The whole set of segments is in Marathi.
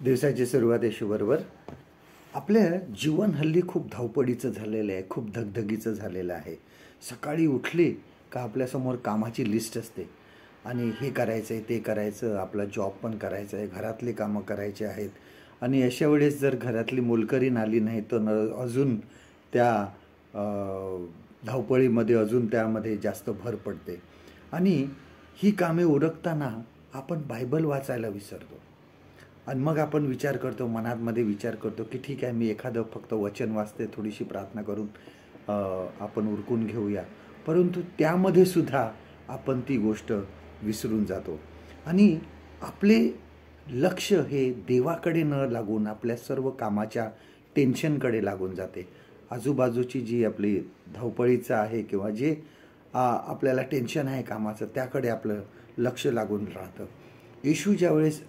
दिवसाची सुरुवात येशूबरोबर. आपलं जीवन हल्ली खूप धावपळीचं झालेलं आहे, खूप धगधगीचं झालेलं आहे. सकाळी उठले का आपल्यासमोर कामाची लिस्ट असते आणि हे करायचं आहे, ते करायचं, आपला जॉब पण करायचा आहे, घरातले कामं करायचे आहेत. आणि अशा वेळेस जर घरातली मोलकरीण आली नाही तर अजून त्या धावपळीमध्ये अजून त्यामध्ये जास्त भर पडते. आणि ही कामे उरकताना आपण बायबल वाचायला विसरतो. आणि मग आपण विचार करतो, मनामध्ये विचार करतो की ठीक आहे, मी एखादं फक्त वचन वाचते, थोडीशी प्रार्थना करून आपण उरकून घेऊया. परंतु त्यामध्ये सुद्धा आपण ती गोष्ट विसरून जातो आणि आपले लक्ष हे देवाकडे न लागून आपल्या सर्व कामाच्या टेन्शनकडे लागून जाते. आजूबाजूची जी आपली धावपळीचं आहे किंवा जे आपल्याला टेन्शन आहे कामाचं, त्याकडे आपलं लक्ष लागून राहतं. येशू ज्यावेळेस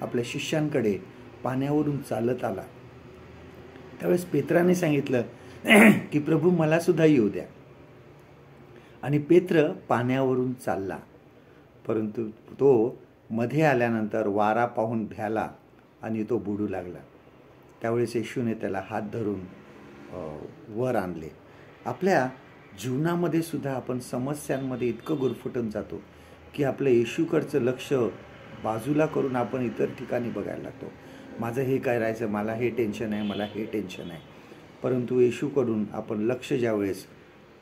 आपल्या शिष्यांकडे पाण्यावरून चालत आला त्यावेळेस पेत्राने सांगितलं की प्रभू मला सुद्धा येऊ द्या. आणि पेत्र पाण्यावरून चालला, परंतु तो मध्ये आल्यानंतर वारा पाहून भ्याला आणि तो बुडू लागला. त्यावेळेस येशूने त्याला हात धरून वर आणले. आपल्या जीवनामध्ये सुद्धा आपण समस्यांमध्ये इतकं गुरफटून जातो की आपलं येशूकडचं लक्ष बाजूला करून आपण इतर ठिकाणी बघायला लागतो. माझं हे काय राहायचं, मला हे टेन्शन आहे, मला हे टेन्शन आहे. परंतु येशूकडून आपण लक्ष ज्यावेळेस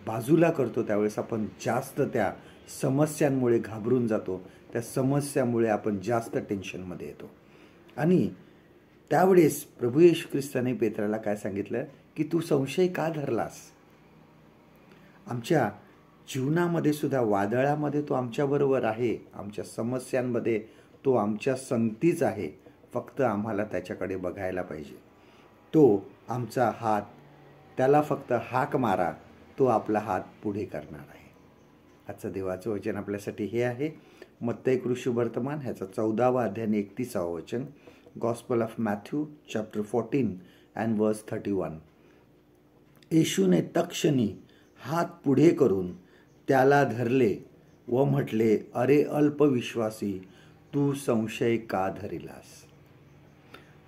बाजूला करतो त्यावेळेस आपण जास्त त्या समस्यांमुळे घाबरून जातो. त्या समस्यामुळे आपण जास्त टेन्शनमध्ये येतो. आणि त्यावेळेस प्रभू येशू ख्रिस्ताने पेत्राला काय सांगितलं की तू संशय का धरलास? आमच्या जीवनामध्ये सुद्धा वादळामध्ये तो आमच्याबरोबर आहे, आमच्या समस्यांमध्ये तो आमच्या संगतीच आहे. फक्त आम्हाला त्याच्याकडे बघायला पाहिजे. तो आमचा हात, त्याला फक्त हाक मारा, तो आपला हात पुढे करणार आहे. आजचं देवाचं वचन आपल्यासाठी हे आहे, मत्ती कृषीवर्तमान ह्याचा 14वा अध्याय 31वा वचन, gospel of Matthew chapter 14 and वर्स 31. येशूने तक्षणी हात पुढे करून त्याला धरले व म्हटले, अरे अल्पविश्वासी, तू संशय का धरिलास?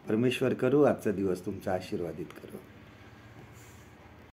परमेश्वर करू आजचा दिवस तुमचा आशीर्वादित करू.